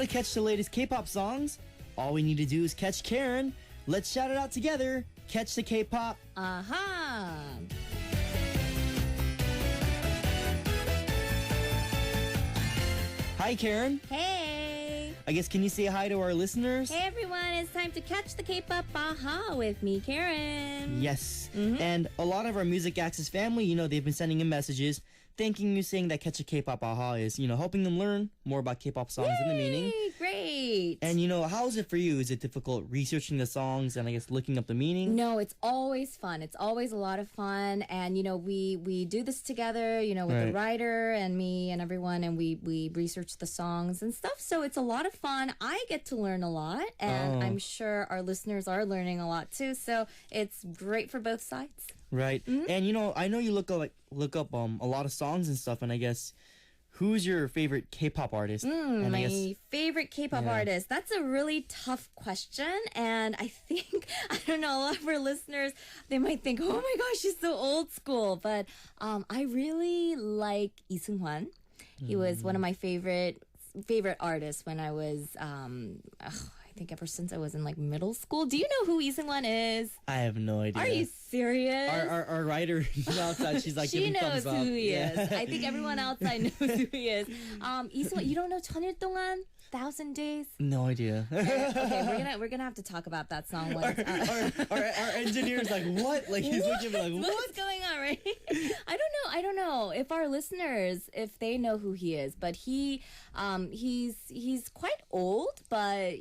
to catch the latest K-pop songs? All we need to do is catch Karen. Let's shout it out together. Catch the K-pop. Aha! Hi, Karen. Hey! I guess can you say hi to our listeners? Hey everyone, it's time to catch the K-pop Aha with me, Karen. Yes. And a lot of our Music Access family, they've been sending in messages thanking you, saying that Catch a K-pop Aha is, helping them learn more about K-pop songs and the meaning. Yay, great. And, how is it for you? Is it difficult researching the songs and, I guess, looking up the meaning? No, it's always fun. It's always a lot of fun. And, we do this together, with the writer and me and everyone, and we research the songs and stuff. So it's a lot of fun. I get to learn a lot, and I'm sure our listeners are learning a lot too. So it's great for both sides. Right. And, I know you look up a lot of songs and stuff, and I guess, who's your favorite K-pop artist? My favorite K-pop artist. That's a really tough question. And I think, I don't know, a lot of our listeners, they might think, oh my gosh, she's so old school. But I really like Lee Seung-hwan. He was one of my favorite artists when I was, I think ever since I was in middle school. Do you know who Lee Seung-hwan is? I have no idea. Are you serious? Our writer outside, she's she giving knows thumbs up. who he is. I think everyone outside knows who he is. Lee Seung-hwan, you don't know 천일 동안? 1,000 Days? No idea. Okay, we're gonna have to talk about that song once. Our engineer's like, what? He's looking at me like, what? What's going on, right? I don't know if our listeners, if they know who he is, but he's quite old, but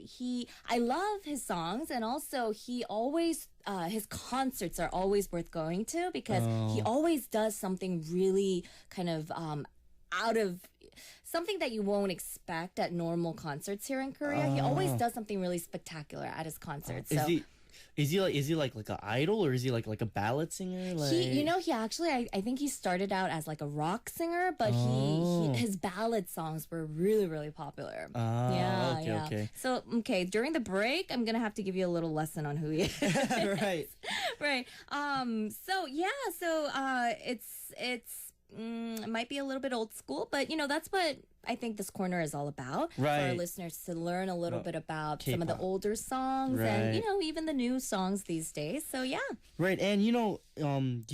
I love his songs, and also he always his concerts are always worth going to because he always does something really kind of out of something that you won't expect at normal concerts here in Korea. He always does something really spectacular at his concerts. Is he like an idol, or is he like a ballad singer? He actually I think he started out as a rock singer, but his ballad songs were really, really popular. Okay. So during the break, I'm gonna have to give you a little lesson on who he is. Right. It's it might be a little bit old school, but that's what I think this corner is all about. Right. For our listeners to learn a little bit about K-pop. some of the older songs and even the new songs these days. So yeah. Right. And you and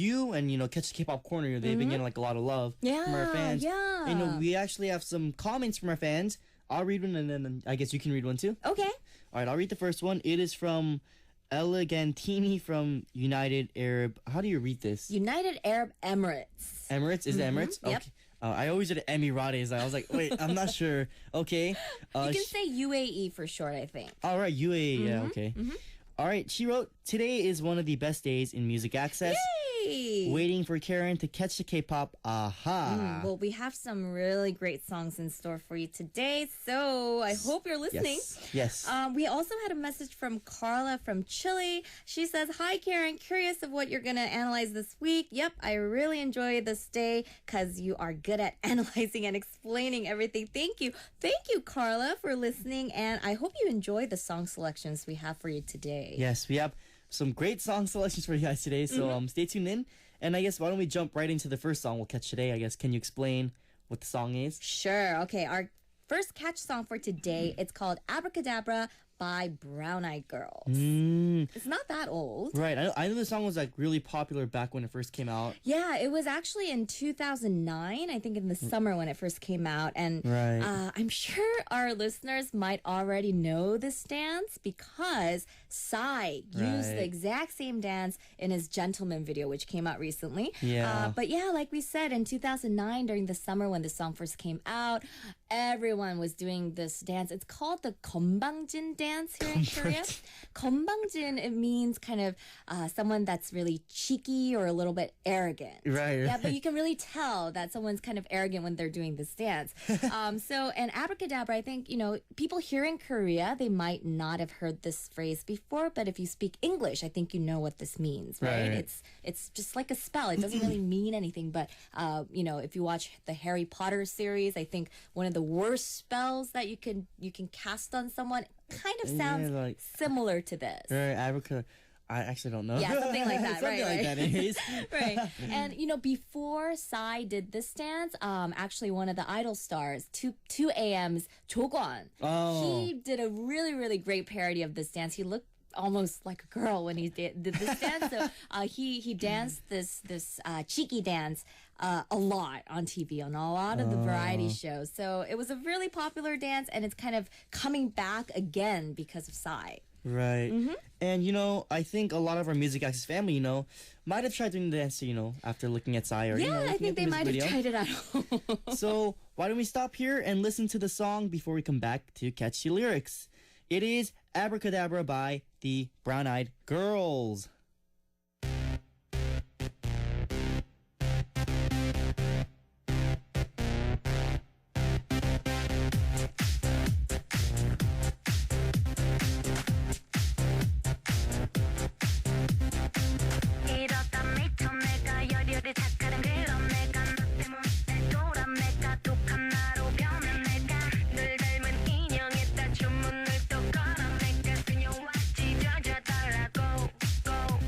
Catch the K-pop Corner, they've been getting a lot of love from our fans. Yeah. We actually have some comments from our fans. I'll read one, and then I guess you can read one too. Okay. All right, I'll read the first one. It is from Elegantini from United Arab. How do you read this? United Arab Emirates. Emirates? Is it Emirates? Yep. Okay. I always did Emirates. I was like, wait, I'm not sure. Okay. You can say UAE for short, I think. All right, UAE. Yeah, okay. All right, she wrote, today is one of the best days in Music Access. Yay! Waiting for Karen to catch the K-pop. Aha. Well, we have some really great songs in store for you today, so I hope you're listening. Yes. We also had a message from Carla from Chile. She says, hi, Karen. Curious of what you're going to analyze this week. Yep, I really enjoy this day because you are good at analyzing and explaining everything. Thank you. Thank you, Carla, for listening, and I hope you enjoy the song selections we have for you today. Yes, we have some great song selections for you guys today, so stay tuned in. And I guess why don't we jump right into the first song we'll catch today? I guess, can you explain what the song is? Sure. Okay, our first catch song for today, it's called Abracadabra by Brown Eyed Girls. It's not that old. Right. I know the song was really popular back when it first came out. Yeah, it was actually in 2009, I think in the summer when it first came out. And I'm sure our listeners might already know this dance because Psy used the exact same dance in his Gentleman video, which came out recently. Yeah. But yeah, like we said, in 2009, during the summer when the song first came out, everyone was doing this dance. It's called the 건방진 dance here in Korea. 건방진, it means kind of someone that's really cheeky or a little bit arrogant. Right. Yeah, but you can really tell that someone's kind of arrogant when they're doing this dance. And abracadabra, I think, people here in Korea, they might not have heard this phrase before, but if you speak English, I think you know what this means, right? It's just like a spell. It doesn't really mean anything, but, if you watch the Harry Potter series, I think one of the worst spells that you can cast on someone kind of sounds similar to this. Right, I actually don't know. Yeah, something like that. Something right, like that, anyways. right. And before Psy did this dance, actually one of the Idol stars, 2AM's Jokwon, he did a really, really great parody of this dance. He looked almost like a girl when he did this dance. So he danced this cheeky dance a lot on TV, on a lot of the variety shows. So it was a really popular dance, and it's kind of coming back again because of Psy. Right. And, I think a lot of our Music Access family, might have tried doing the dance, after looking at Psy or, Yeah, I looking think at the they music might video. have tried it at home. So why don't we stop here and listen to the song before we come back to catch the lyrics. It is Abracadabra by the Brown Eyed Girls. 이러다 미쳐 내가 열혈이 착하던 그런 내가 너 때문에 돌아 내가 독한 나로 변한 내가 늘 닮은 인형에다 주문을 또 걸어 내가 그녀와 찢어져달라고 go.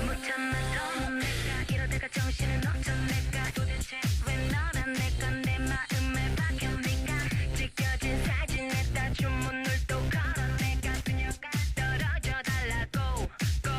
못 참아도 내가 이러다가 정신을 놓쳐 내가 도대체 왜 너란 내가 내 마음에 박혀니까 찢겨진 사진에다 주문을 또 걸어 내가 그녀가 떨어져 달라고 go.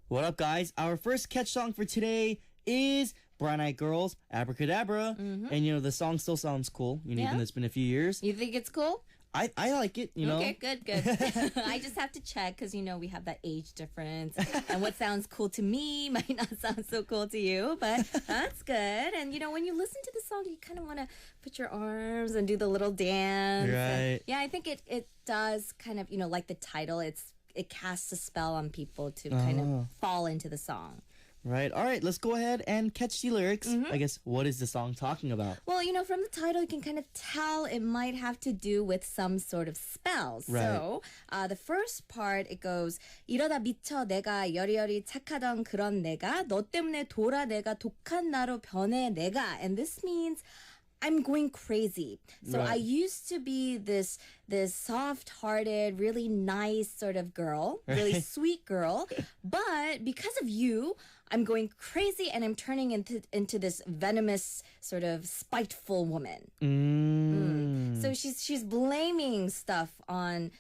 What up, guys? Our first catch song for today is Brown Eyed Girls, Abracadabra. And, the song still sounds cool, even Yeah? though it's been a few years. You think it's cool? I like it, Okay, good. I just have to check because, we have that age difference. And what sounds cool to me might not sound so cool to you, but that's good. And, when you listen to the song, you kind of want to put your arms and do the little dance. And, Right. yeah, I think it does kind of, like the title, it casts a spell on people to kind of fall into the song. Right. All right, let's go ahead and catch the lyrics. I guess, what is the song talking about? Well, from the title, you can kind of tell it might have to do with some sort of spell. Right. So, the first part, it goes, 이러다 미쳐 내가 여리여리 착하던 그런 내가 너 때문에 돌아 내가 독한 나로 변해 내가. And this means I'm going crazy. So Right. I used to be this soft-hearted, really nice sort of girl, really sweet girl. But because of you, I'm going crazy and I'm turning into this venomous, sort of spiteful woman. So she's blaming stuff on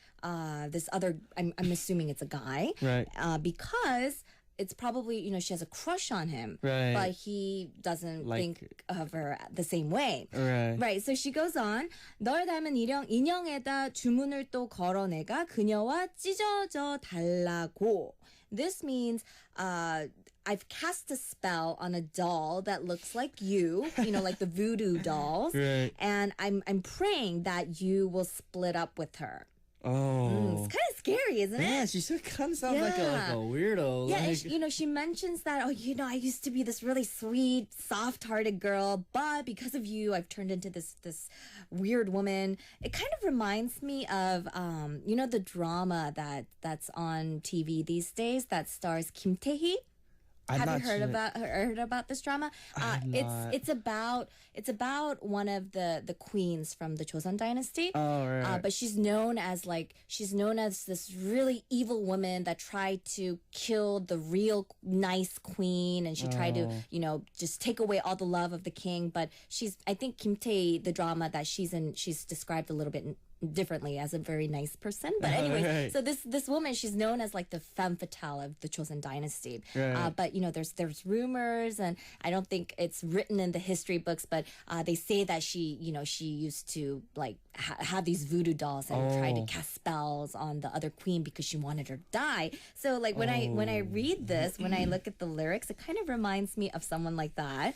this other. I'm assuming it's a guy, Right. Because it's probably she has a crush on him, Right. but he doesn't Like- think of her the same way. Right. Right. So she goes on. 널 닮은 인형에다 주문을 또 걸어내가 그녀와 찢어져 달라고. This means I've cast a spell on a doll that looks like you, like the voodoo dolls. Right. And I'm praying that you will split up with her. Oh. It's kind of scary, isn't it? Yeah, she kind of sounds like Yeah. a weirdo. Yeah, like, and she mentions that, I used to be this really sweet, soft-hearted girl, but because of you, I've turned into this weird woman. It kind of reminds me of, the drama that's on TV these days that stars Kim Tae-hee. I'm Have not you heard sure. about this drama? I'm not. It's about one of the queens from the Joseon dynasty. Oh, right. But she's known as this really evil woman that tried to kill the real nice queen, and she tried to just take away all the love of the king. But I think Kim Tae, the drama that she's in, she's described a little bit differently as a very nice person. But anyway, Right. so this woman, she's known as like the femme fatale of the Joseon dynasty. Right. But there's rumors, and I don't think it's written in the history books, but they say that she used to like have these voodoo dolls and try to cast spells on the other queen because she wanted her to die. So like when I read this, when I look at the lyrics, it kind of reminds me of someone like that.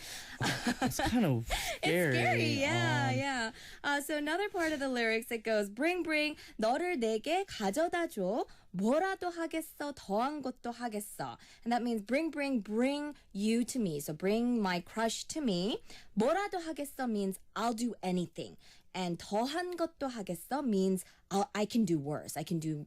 It's kind of scary. It's scary, yeah. So another part of the lyrics, it goes, bring, 너를 내게 가져다 줘. 뭐라도 하겠어, 더한 것도 하겠어. And that means bring you to me. So bring my crush to me. 뭐라도 하겠어 means I'll do anything. And 더한 것도 하겠어 means I can do worse. I can do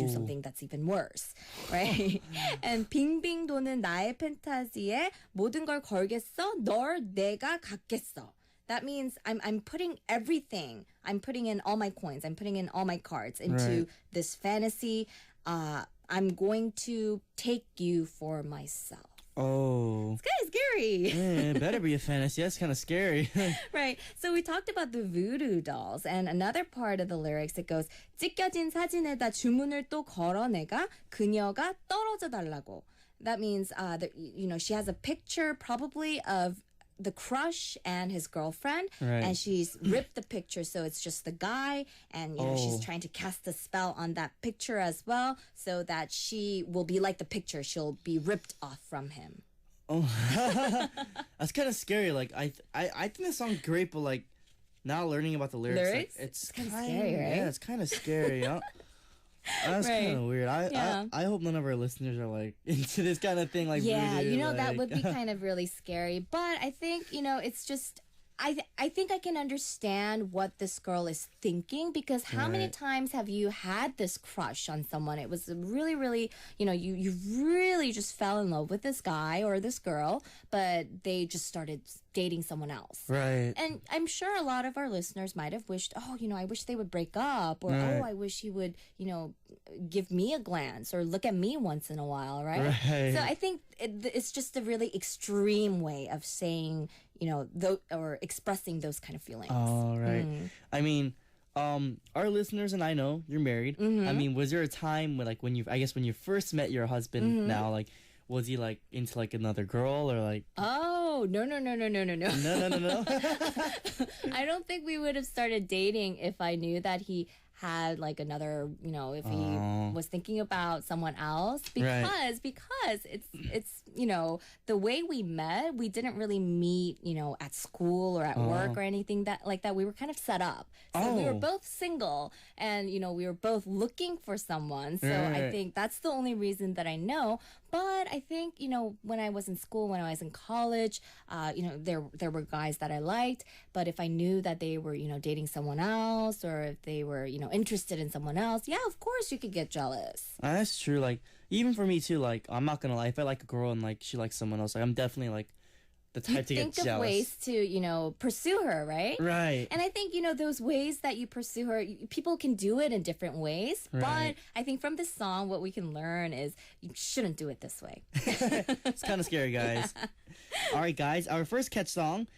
something that's even worse, right? And 빙빙 도는 나의 팬타지에 모든 걸 걸겠어. 널 내가 갖겠어. That means I'm putting everything. I'm putting in all my coins. I'm putting in all my cards into this fantasy. I'm going to take you for myself. Oh. It's kind of scary. Yeah, it better be a fantasy. That's kind of scary. Right. So we talked about the voodoo dolls, and another part of the lyrics, it goes, 찢겨진 사진에다 주문을 또 걸어내가 그녀가 떨어져 달라고. That means she has a picture probably of the crush and his girlfriend, Right. and she's ripped the picture, so it's just the guy, and she's trying to cast a spell on that picture as well, so that she will be like the picture. She'll be ripped off from him. Oh, that's kind of scary. Like I think the song's great, but like now learning about the lyrics, like, it's kinda kind scary, right? Yeah, it's kind of scary. That's Right. kind of weird. Yeah. I hope none of our listeners are like into this kind of thing. Like Yeah, voodoo, that like- would be kind of really scary. But I think, it's just, I think I can understand what this girl is thinking, because how many Right. times have you had this crush on someone? It was really, really, you really just fell in love with this guy or this girl, but they just started dating someone else. Right. And I'm sure a lot of our listeners might have wished, I wish they would break up, or, Right. I wish he would, give me a glance or look at me once in a while, right? Right. So I think it's just a really extreme way of saying, or expressing those kind of feelings. All right. I mean, our listeners and I know you're married. Mm-hmm. I mean, was there a time when you first met your husband? Mm-hmm. Now, like, was he like into like another girl or like? Oh, no. No. I don't think we would have started dating if I knew that he had like another, if he was thinking about someone else, because it's the way we met, we didn't really meet, at school or at work or anything like that. We were kind of set up. So we were both single, and we were both looking for someone. So I Right. think that's the only reason that I know. But I think, when I was in school, when I was in college, there were guys that I liked. But if I knew that they were, dating someone else, or if they were, interested in someone else, yeah, of course you could get jealous. That's true. Like, even for me too. Like, I'm not gonna lie. If I like a girl and like she likes someone else, like I'm definitely like the You type to get think of jealous. ways to, pursue her, right? Right. And I think, those ways that you pursue her, people can do it in different ways. Right. But I think from this song, what we can learn is you shouldn't do it this way. It's kind of scary, guys. All right, guys. Our first catch song,